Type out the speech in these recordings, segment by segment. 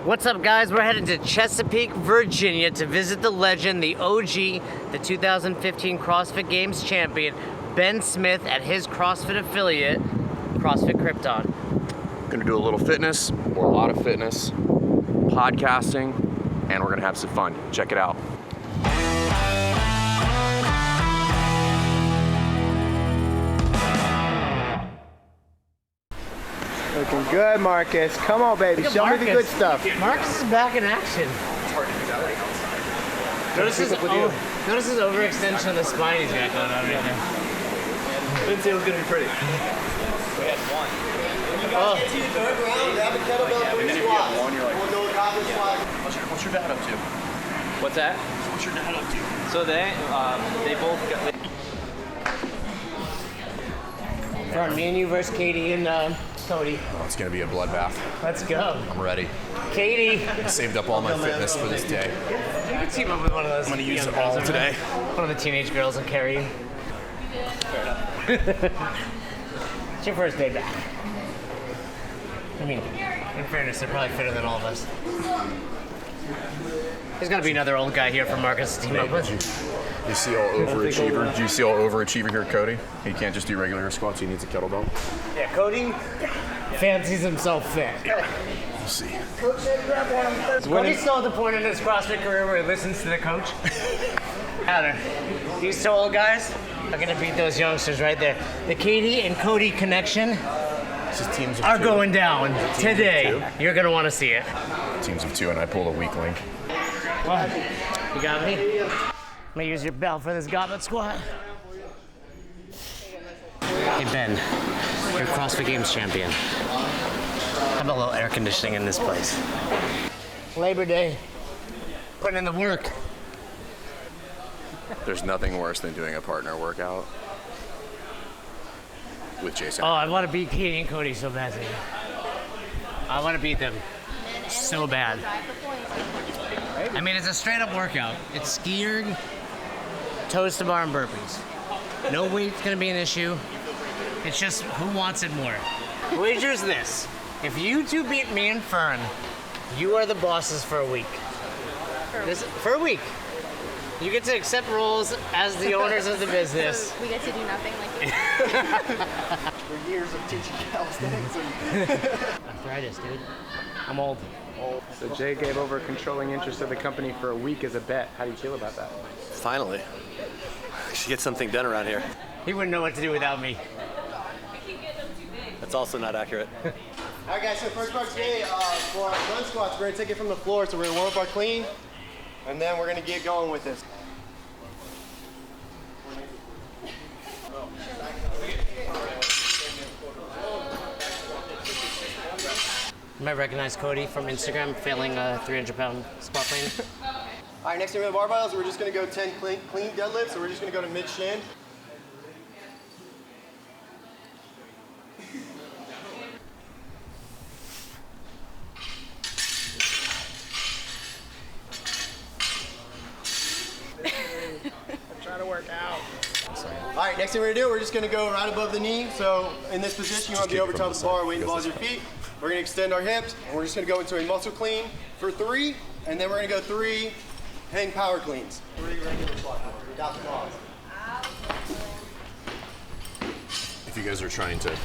What's up, guys? We're headed to Chesapeake, Virginia to visit the legend, the OG, the 2015 CrossFit Games champion, Ben Smith, at his CrossFit affiliate, CrossFit Krypton. Gonna do a little fitness, or a lot of fitness, podcasting, and we're gonna have some fun. Check it out. Looking good, Marcus. Come on, baby. Show me the good stuff. Marcus is back in action. It's hard to do that outside. Notice his overextension of the spine he's got going on right now. Didn't say it was gonna be pretty. We had one. Oh. Get to the third round, have a kettlebell And then if you have one, you're like, what's your dad up to? What's that? What's your dad up to? So they both got. For me and you versus Katie and Cody. Oh, it's gonna be a bloodbath. Let's go. I'm ready. Katie. I saved up all my fitness for this day. You can team up with one of those. I'm gonna use young it all girls, today. One of the teenage girls will carry you. It's your first day back. I mean, in fairness, they're probably fitter than all of us. There's gotta be another old guy here for Marcus to team up with. You see all overachiever? Do you see all overachiever here, Cody? He can't just do regular squats, he needs a kettlebell. Yeah, Cody fancies himself fit. We'll see. Cody's still at the point in his CrossFit career where he listens to the coach. Tyler, these two old guys are gonna beat those youngsters right there. The Katie and Cody connection are going down today. You're gonna want to see it. Teams of two, and I pulled a weak link. What? You got me? I'm gonna use your belt for this gauntlet squat. Hey Ben, you're CrossFit Games champion. How about a little air conditioning in this place? Labor Day, putting in the work. There's nothing worse than doing a partner workout with Jason. Oh, I want to beat Katie and Cody so badly. I want to beat them so bad. I mean, it's a straight up workout. It's skier, toes to bar, and burpees. No weight's gonna be an issue. It's just who wants it more. Wager's this: if you two beat me and Fern, you are the bosses for a week. For a week. You get to accept roles as the owners of the business. So we get to do nothing like For years of teaching calisthenics. Arthritis, dude. I'm old. So Jay gave over controlling interest of the company for a week as a bet. How do you feel about that? Finally. We should get something done around here. He wouldn't know what to do without me. That's also not accurate. All right, guys. So first part today for our front squats, we're gonna take it from the floor. So we're gonna warm up our clean, and then we're gonna get going with this. You might recognize Cody from Instagram failing a 300-pound squat plane. All right, next thing we have barbells. We're just gonna go 10 clean deadlifts. So we're just gonna go to mid shin. Trying to work out. All right, next thing we're gonna do, we're just gonna go right above the knee. So in this position, you want to be over top of the bar, weighting the balls of your feet. We're gonna extend our hips, and we're just gonna go into a muscle clean for 3, and then we're gonna go 3 hang power cleans. 3 regular squats. We got the balls. If you guys are trying to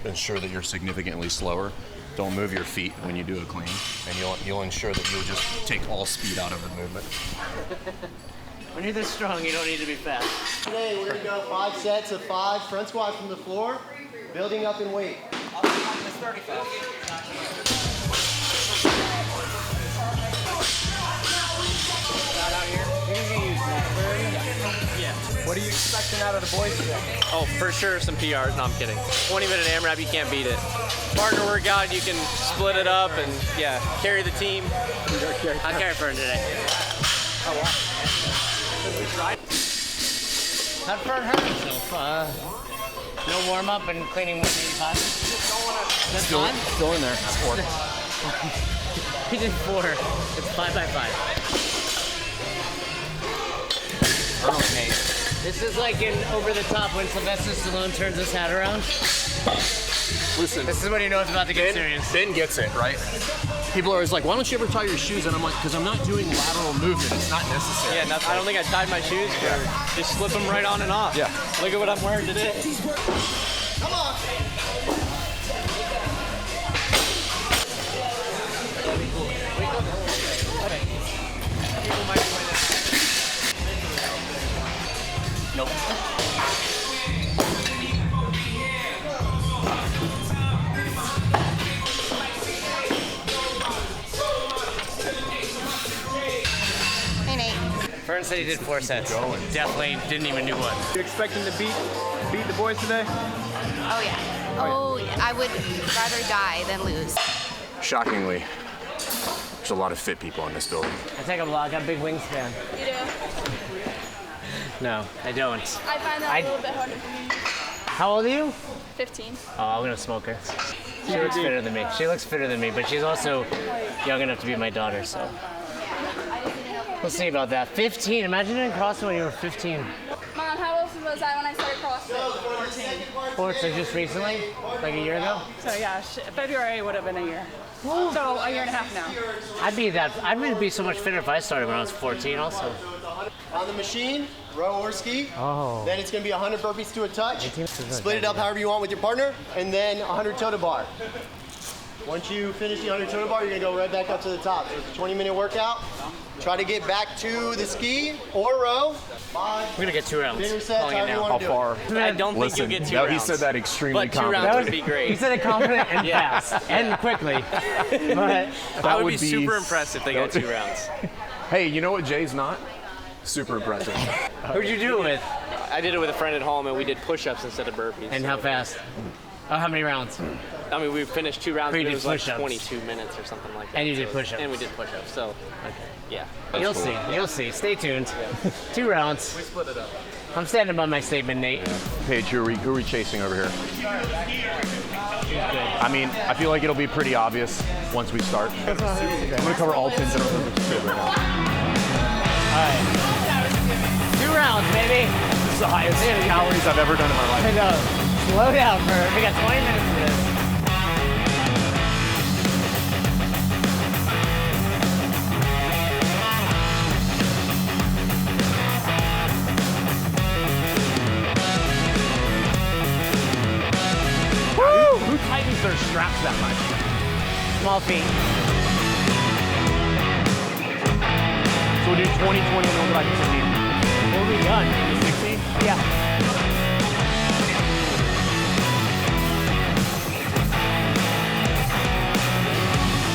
ensure that you're significantly slower, don't move your feet when you do a clean, and you'll ensure that you'll just take all speed out of the movement. When you're this strong, you don't need to be fast. Today, we're gonna go 5 sets of 5 front squats from the floor, building up in weight. What are you expecting out of the boys today? Oh, for sure, some PRs. No, I'm kidding. 20-minute AMRAP, you can't beat it. Partner workout, you can split it up and, yeah, carry the team. I'll carry Fern today. Oh, wow. How'd Fern hurt himself? No warm-up and cleaning 185? That's fine? Still in there. 4. He did 4. It's 5 by 5. This is like in Over the Top when Sylvester Stallone turns his hat around. Listen, This is when he knows about to get serious. Ben gets it, right? People are always like, why don't you ever tie your shoes? And I'm like, because I'm not doing lateral movement. It's not necessary. Yeah, I don't think I tied my shoes, but just slip them right on and off. Yeah. Look at what I'm wearing today. Come on. Nope. Hey, Nate. Fern said he did 4 sets. Definitely didn't even do one. You expecting to beat the boys today? Oh, yeah. Oh, yeah. I would rather die than lose. Shockingly, there's a lot of fit people in this building. I take a lot. I got a big wingspan. You do? No, I don't. I find that a little bit harder for me. How old are you? 15. Oh, I'm gonna smoke her. She looks fitter than me. She looks fitter than me, but she's also young enough to be my daughter, so. We'll see about that. 15, imagine doing CrossFit when you were 15. Mom, how old was I when I started CrossFit? 14, so just recently? Like a year ago? So yeah, February would have been a year. So a year and a half now. I'd be so much fitter if I started when I was 14 also. On the machine, row or ski. Oh. Then it's going to be 100 burpees to a touch. Split it up however you want with your partner, and then 100 toe to bar. Once you finish the 100 toe to bar, you're going to go right back up to the top. So it's a 20-minute workout. Try to get back to the ski or row. We're gonna get 2 rounds. Bigger sets, Calling it however you now. want to do it. I don't think you'll get 2 rounds. He said that extremely But 2 confident. rounds would be great. He said it confident and fast and quickly. But I would be super impressed if they got 2 rounds. Hey, you know what Jay's not? Super impressive. who'd you do it with? I did it with a friend at home, and we did push-ups instead of burpees. And how fast? Oh, how many rounds? I mean, we finished 2 rounds, But but you it did was like push-ups. 22 minutes or something like that. And you did So- push-ups. And we did push-ups, so yeah. You'll see. You'll see. Stay tuned. 2 rounds. We split it up. I'm standing by my statement, Nate. Paige, who are we chasing over here? I mean, I feel like it'll be pretty obvious once we start. I'm gonna cover all 10 general purpose right now. All right. 2 rounds, baby. This is the highest calories I've ever done in my life. I know. Slow down, Fern. We got 20 minutes for this. Who tightens their straps that much? Small feet. So we'll do 20, 20, and then we'll go back to 15. We'll be done. 16? Yeah.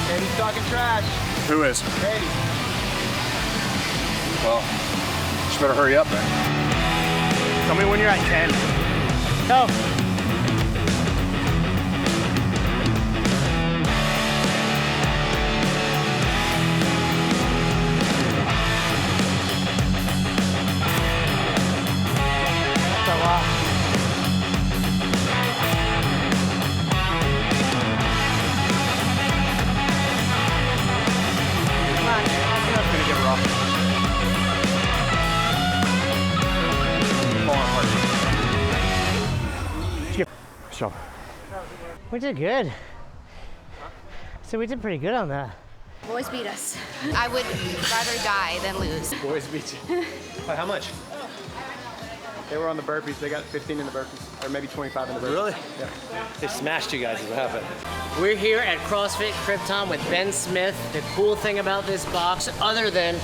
Katie's talking trash. Who is? Katie. Well, just better hurry up, man. Tell me when you're at 10. Go. That's a lot. Come on. That's gonna get rough. Fall apart. So, We did good. So we did pretty good on that. Boys beat us. I would rather die than lose. Boys beat you. By how much? They were on the burpees. They got 15 in the burpees, or maybe 25 in the burpees. Really? Yeah. They smashed you guys is what happened. We're here at CrossFit Krypton with Ben Smith. The cool thing about this box, other than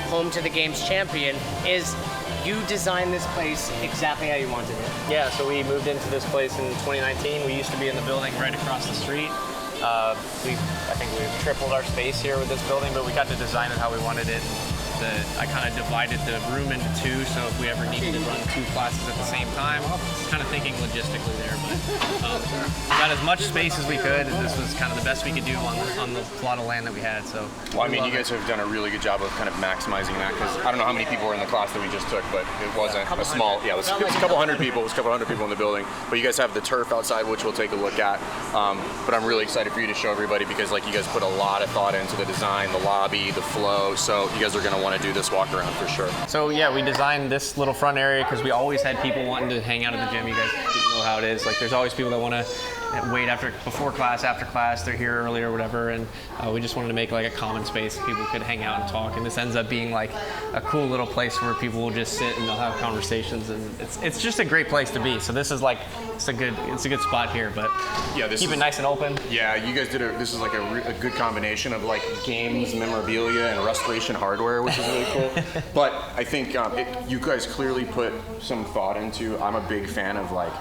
home to the game's champion, is you designed this place exactly how you wanted it. Yeah, so we moved into this place in 2019. We used to be in the building right across the street. I think we've tripled our space here with this building, but we got to design it how we wanted it. I kind of divided the room into 2, so if we ever needed to run 2 classes at the same time, kind of thinking logistically there, but got as much space as we could, and this was kind of the best we could do on the plot of land that we had. So, well, I mean, you guys have done a really good job of kind of maximizing that, because I don't know how many people were in the class that we just took, but it wasn't a small, yeah, it was a couple hundred people. It was a couple hundred people in the building. But you guys have the turf outside, which we'll take a look at. But I'm really excited for you to show everybody, because like you guys put a lot of thought into the design, the lobby, the flow. So you guys are going to want to do this walk around for sure. So yeah, we designed this little front area because we always had people wanting to hang out at the gym. You guys know how it is. Like, there's always people that want to wait before class, after class. They're here early or whatever, and we just wanted to make like a common space people could hang out and talk. And this ends up being like a cool little place where people will just sit and they'll have conversations, and it's just a great place to be. So this is like it's a good spot here, but keep it nice and open. Yeah, you guys did this is like a good combination of like games, memorabilia, and restoration hardware, which is really cool. But I think you guys clearly put some thought into. I'm a big fan of like,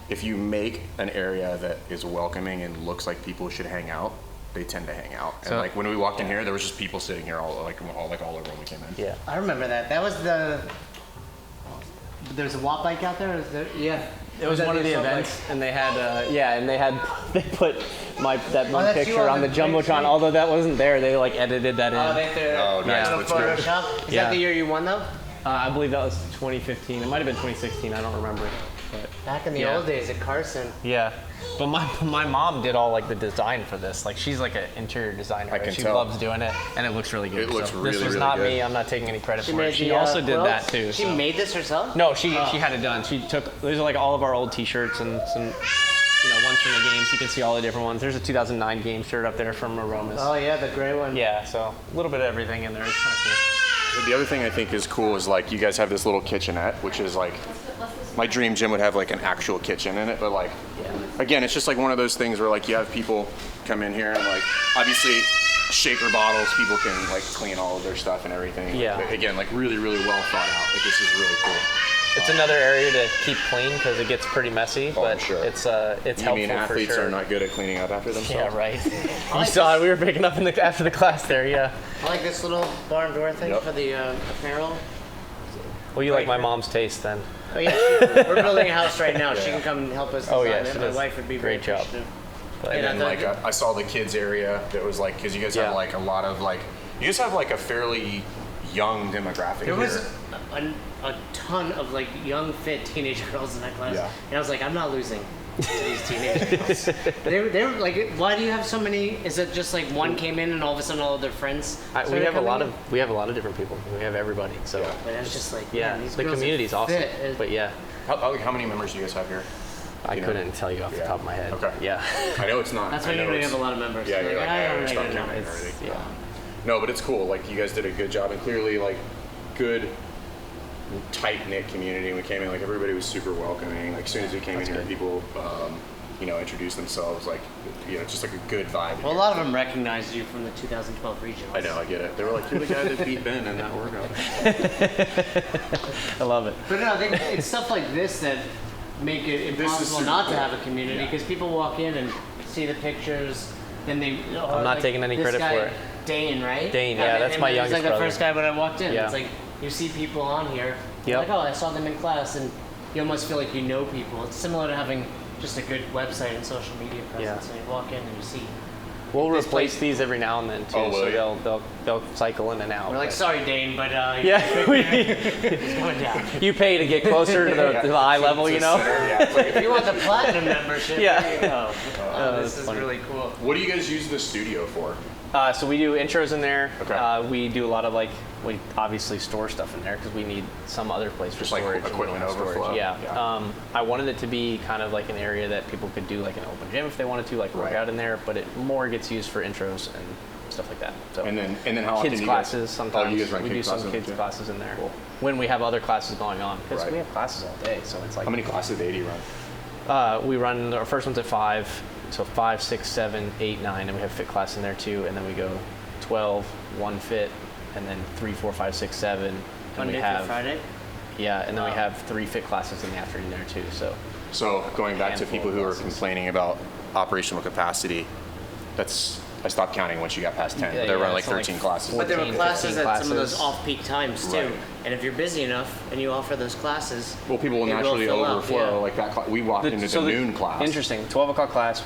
if you make an area that is welcoming and looks like people should hang out, they tend to hang out. And like when we walked in here, there was just people sitting here all over when we came in. Yeah, I remember that. That was there's a watt bike out there. Is there? Yeah. It was one of the events, and they had they put that one picture on the jumbotron. Although that wasn't there, they like edited that in. Oh, they threw nice. Photoshop. Is that the year you won though? I believe that was 2015. It might have been 2016. I don't remember. But back in the old days at Carson. Yeah, but my mom did all like the design for this. Like she's like an interior designer. I can she tell. loves doing it, and it looks really good. It looks really, This was really not good. me. I'm not taking any credit for it. Made She the, also did quilts? that too. She made this herself? No, she had it done. She took these are like all of our old T-shirts and some ones from the games. You can see all the different ones. There's a 2009 game shirt up there from Aromas. Oh yeah, the gray one. Yeah, so a little bit of everything in there. It's kind of cool. The other thing I think is cool is like you guys have this little kitchenette, which is like my dream gym would have like an actual kitchen in it, but like again, it's just like one of those things where like you have people come in here and like obviously shaker bottles, people can like clean all of their stuff and everything. Yeah. But again, like really, really well thought out. Like this is really cool. It's another area to keep clean because it gets pretty messy, but I'm sure. it's You helpful mean athletes for sure. are not good at cleaning up after themselves? Yeah, right. You saw it. We were picking up after the class there. Yeah. I like this little barn door thing Yep. for the apparel. Well, you like my mom's taste then. Oh yeah, we're building a house right now. She can come and help us design it. she My does. wife would be Great very job. appreciative. And then like I saw the kids area that was like, because you guys have like a lot of like, you guys have like a fairly young demographic There here. was a ton of like young, fit teenage girls in that class, Yeah. and I was like, I'm not losing to these teenage girls. They were like, why do you have so many? Is it just like one came in and all of a sudden all of their friends? We have a lot of different people. We have everybody. So But I was just like, yeah, man, these the girls community's are awesome. fit. But yeah, How many members do you guys have here? I couldn't tell you off the top of my head. Okay. Yeah. I know it's not. That's I why you know don't it's- have a lot of members. Yeah, Like, you're like, I I don't already really stopped know. counting It's- already. yeah. No, but it's cool. Like you guys did a good job, and clearly like good, tight knit community. We came in like everybody was super welcoming. Like as soon as we came in here, people introduced themselves. Like just like a good vibe. Well, a lot of them recognized you from the 2012 regionals. I know, I get it. They were like, "You're the guy that beat Ben in that workout." I love it. But no, I think it's stuff like this that make it impossible super not to cool. have a community because people walk in and see the pictures, then they. I'm not taking any credit for it. Dane, right? Dane, yeah, that's my youngest He's like brother. the first guy when I walked in. Yeah. It's like you see people on here. Yep. Like, oh, I saw them in class, and you almost feel like you know people. It's similar to having just a good website and social media presence. Yeah. And you walk in and you see. We'll This replace place- these every now and then too, Oh, will so you? they'll cycle in and out. We're like, but- sorry, Dane, but Yeah, it's going down. you pay to get closer to the eye level, you know. Yeah, it's like, If you want the platinum membership, Yeah. there you go. Oh, this that's is funny. really cool. what do you guys use the studio for? So we do intros in there. Okay. We do a lot of we obviously store stuff in there because we need some other place for Just like storage. and we don't equipment have storage. overflow. Yeah. Yeah. I wanted it to be kind of like an area that people could do like an open gym if they wanted to, like work Right. out in there. But it more gets used for intros and stuff like that. So And then how often kids do you guys? classes sometimes. Oh, you guys run we do kids some classes kids too? classes in there Cool. when we have other classes going on because Right. we have classes all day. So it's like How many classes a day do you run? we run our first one's at 5, so 5, 6, 7, 8, 9, and we have fit class in there too, and then we go 12, 1 fit, and then 3, 4, 5, 6, 7. And Monday we through have Friday? yeah, and then we have 3 fit classes in the afternoon there too. So Going back to handful people of who are classes. complaining about operational capacity, I stopped counting once you got past 10. They run like so 13 classes. But there were 14, classes 15 at some of those classes. off-peak times too. Right. And if you're busy enough and you offer those classes, Well, people will they naturally fill up, overflow. yeah. Like that, we walked into the noon class. Interesting. 12 o'clock class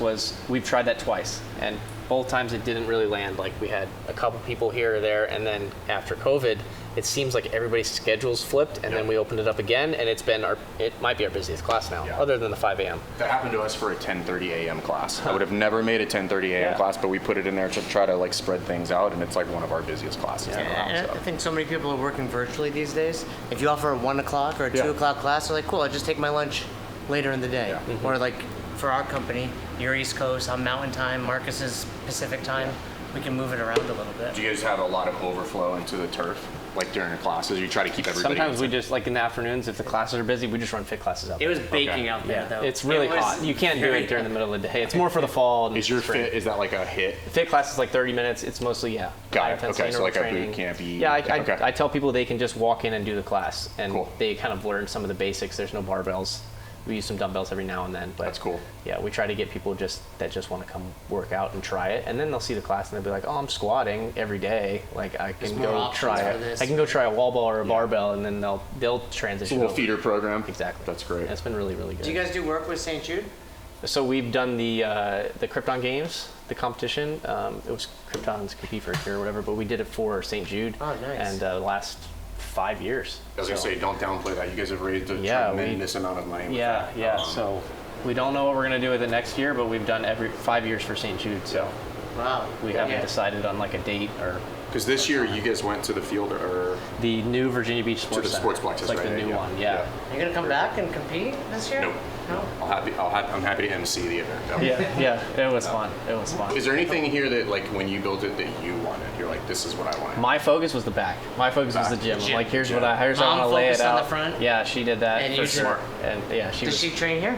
we've tried that twice, and both times it didn't really land. Like we had a couple people here or there, and then after COVID, it seems like everybody's schedules flipped, and then we opened it up again, and it might be our busiest class now, Yeah. other than the 5 a.m. That happened to us for a 10:30 a.m. class. I would have never made a 10:30 a.m. class, but we put it in there to try to like spread things out, and it's like one of our busiest classes. And now, I think so many people are working virtually these days. If you offer a 1 o'clock or a 2 o'clock class, they're like, cool, I'll just take my lunch later in the day. Yeah. Or like for our company, Your East Coast, I'm Mountain Time, Marcus's Pacific Time. We can move it around a little bit. Do you guys have a lot of overflow into the turf, like during your classes? Or you try to keep everybody? Sometimes we just, like in the afternoons, if the classes are busy, we just run fit classes out It there. was baking out there, though. It's really hot. You can't do it during the middle of the day. It's more for the fall. And Is your spring. fit, is that like a hit? Fit class is like 30 minutes. It's mostly, Got it. intense Okay, so interval like a training. boot camp-y. Yeah, Okay. I tell people they can just walk in and do the class, and Cool. they kind of learn some of the basics. There's no barbells. We use some dumbbells every now and then, but That's cool. Yeah, we try to get people that just want to come work out and try it, and then they'll see the class and they'll be like, "Oh, I'm squatting every day. Like I can more go options try for it. this. I can go try a wall ball or a barbell," and then they'll It's a transition. little over. feeder program. Exactly. That's great. And it's been really, really good. Do you guys do work with St. Jude? So we've done the Krypton Games, the competition. It was Krypton's compete for a year or whatever, but we did it for St. Jude. Oh, nice. And the last 5 years. I was gonna say, don't downplay that. You guys have raised a Yeah, tremendous amount of money with Yeah, that. yeah. So we don't know what we're gonna do with it next year, but we've done every 5 years for St. Jude. So Wow. we haven't decided on like a date or Because this year you guys went to the field or the new Virginia Beach Sports the Center. Sportsplex, It's like right, the new yeah. one. Yeah. Are you gonna come back and compete this year? Nope. No. I'm happy to MC the event. though. Yeah. It was fun. It was fun. Is there anything here that, like, when you built it, that you wanted? You're like, this is what I wanted. My focus was the back. My focus was the gym. I'm like, here's what here's how I Mom want to lay it focused on out. the front? Yeah, she did that. And for you sure. And yeah, Does she train here?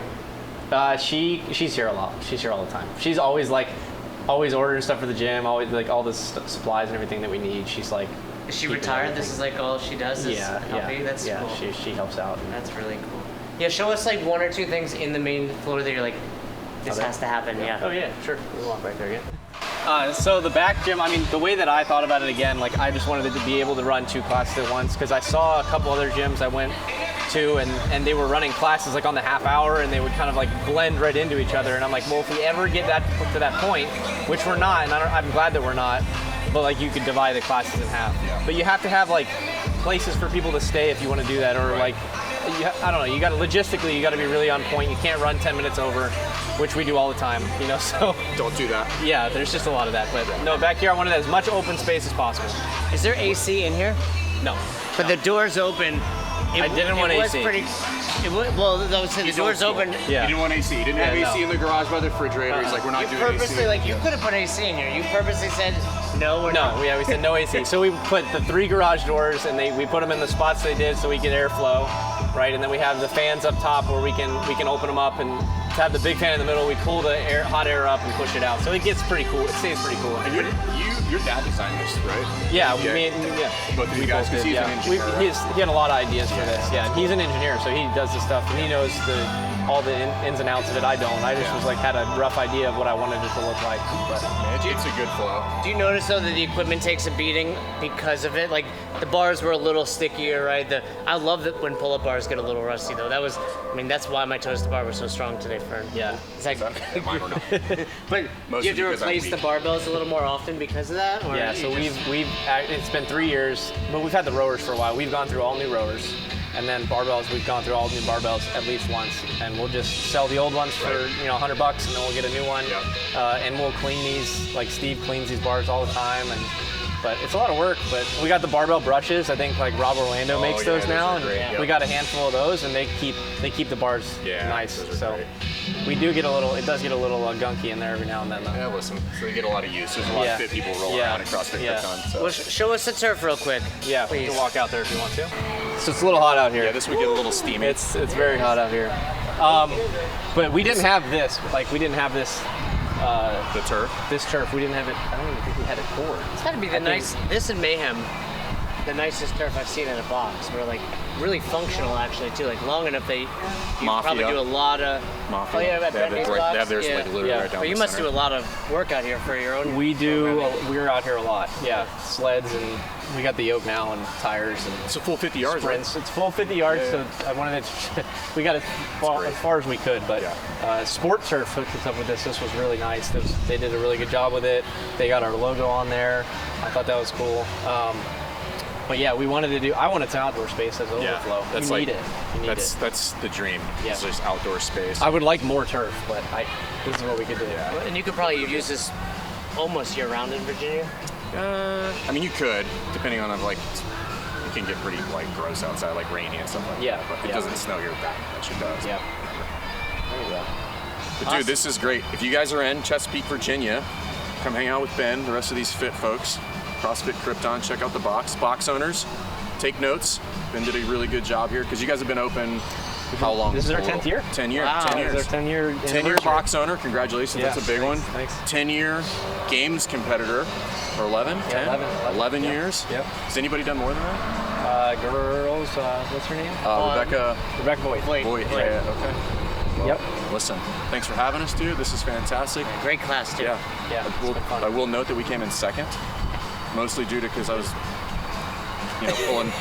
She's here a lot. She's here all the time. She's always ordering stuff for the gym. Always like all the supplies and everything that we need. She's like. Is she keeping retired? everything. This is like all she does is Yeah. helping? That's yeah. cool. She helps out. That's really cool. Yeah, show us like one or two things in the main floor that you're like, this has to happen, yeah. Oh yeah, sure. We'll walk right there again. So the back gym, I mean, the way that I thought about it again, like I just wanted to be able to run 2 classes at once because I saw a couple other gyms I went to and they were running classes like on the half hour and they would kind of like blend right into each other. And I'm like, well, if we ever get to that point, which we're not, and I'm glad that we're not, but like you could divide the classes in half. Yeah. But you have to have like places for people to stay if you want to do that, or like, I don't know, you got to logistically, you got to be really on point. You can't run 10 minutes over, which we do all the time, you know, so. Don't do that. Yeah, there's just a lot of that. But no, back here I wanted as much open space as possible. Is there AC in here? No. But the door's open. I didn't want AC. Well, the door's open. Yeah. You didn't want AC. You didn't have Yeah, AC no. in the garage by the refrigerator. He's like, we're not You doing purposely, AC. like, you could have put AC in here. You purposely said, no, we're not. No, yeah, we said no AC. So we put the 3 garage doors and we put them in the spots they did so we get airflow, right? And then we have the fans up top where we can open them up, and to have the big fan in the middle, we pull the hot air up and push it out. So it gets pretty cool. It stays pretty cool. And your dad designed this, right? Yeah, Yeah. Both of you guys, because he's an engineer. He had a lot of ideas for this. Yeah, he's an engineer, so he does the stuff and he knows all the ins and outs of it. I don't. I just was like had a rough idea of what I wanted it to look like. But It's a good flow. Do you notice though that the equipment takes a beating because of it? Like the bars were a little stickier, right? I love that when pull-up bars get a little rusty though. That's why my toes to bar was so strong today, Fern. yeah. It's like, Mine were not. but Most you have to because I'm replace the weak. barbells a little more often because of that? Or Yeah, you so just- it's been 3 years, but we've had the rowers for a while. We've gone through all new rowers, and then barbells, we've gone through all new barbells at least once, and we'll just sell the old ones for $100, and then we'll get a new one, and we'll clean these. Like Steve cleans these bars all the time, but it's a lot of work. But we got the barbell brushes. I think like Rob Orlando makes yeah, those those now, are and great, yeah. we got a handful of those, and they keep the bars nice. those are So great. we do get it does get a little gunky in there every now and then though. Yeah, listen. So you get a lot of use. There's a lot of fit people rolling around in CrossFit Krypton. So. Well, show us the turf real quick. Yeah, please. you can walk out there if you want to. So it's a little hot out here. Yeah, this would get a little steamy. It's very hot out here. But we didn't have this. Like we didn't have this. The turf. This turf. We didn't have it. I don't even think we had it poured. It's got to be this and Mayhem, the nicest turf I've seen in a box. We're like really functional actually too. Like long enough you probably do a lot of. Mafia. Oh yeah, they have theirs like literally right down But you the must center. do a lot of work out here for your own. We do. programming. We're out here a lot. Yeah, sleds and we got the yoke now and tires and. It's a full 50 yards, right? Sprints. It's full 50 yards, so I wanted to. We got as far as we could, but Sport Turf hooked us up with this. This was really nice. They did a really good job with it. They got our logo on there. I thought that was cool. But yeah, we wanted to do. I wanted some outdoor space as overflow. That's you like need it. You need it. that's the dream. Yeah. It's just outdoor space. I would like more turf, but this is what we could do. And you could probably use this almost year round in Virginia. I mean, you could, depending on like, it can get pretty like gross outside, like rainy and stuff like Yeah, that. But it yeah. doesn't snow here that much. It does. Yeah. There you go. But dude, this is great. If you guys are in Chesapeake, Virginia, come hang out with Ben, the rest of these fit folks. CrossFit Krypton, check out the box. Box owners, take notes. Ben did a really good job here because you guys have been open how long? This is our 10th year. 10 years. Wow, 10 years. This is our 10-year 10-year box owner. Congratulations. Yeah, That's a big one. Thanks. 10-year games competitor. Or 11? Yeah, 10? 11 Yep. years? Yep. Has anybody done more than that? Girls, what's her name? Rebecca Voigt. Voigt. Yeah, okay. Well, Yep. Listen, thanks for having us, dude. This is fantastic. Great class, too. Yeah. Yeah, it's been fun. I will note that we came in second, mostly due to because I was,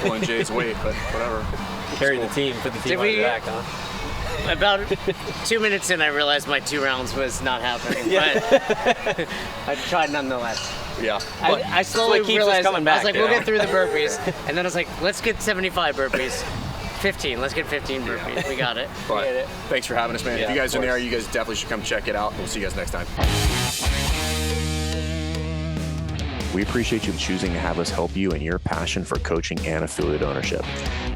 pulling Jay's weight, but whatever. Carried the team, put the team on your back, huh? About 2 minutes in, I realized my 2 rounds was not happening. Yeah. But I tried nonetheless. Yeah. I slowly keeps us realized, coming I was back, like, you we'll know? get through the burpees. And then I was like, let's get 75 burpees. 15, let's get 15 burpees. We got it. But thanks for having us, man. Yeah, if you guys of are there, course. you guys definitely should come check it out. We'll see you guys next time. We appreciate you choosing to have us help you in your passion for coaching and affiliate ownership.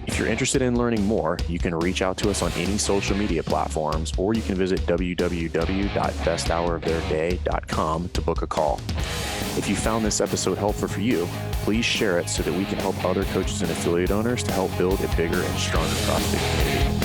If you're interested in learning more, you can reach out to us on any social media platforms, or you can visit www.besthouroftheirday.com to book a call. If you found this episode helpful for you, please share it so that we can help other coaches and affiliate owners to help build a bigger and stronger CrossFit community.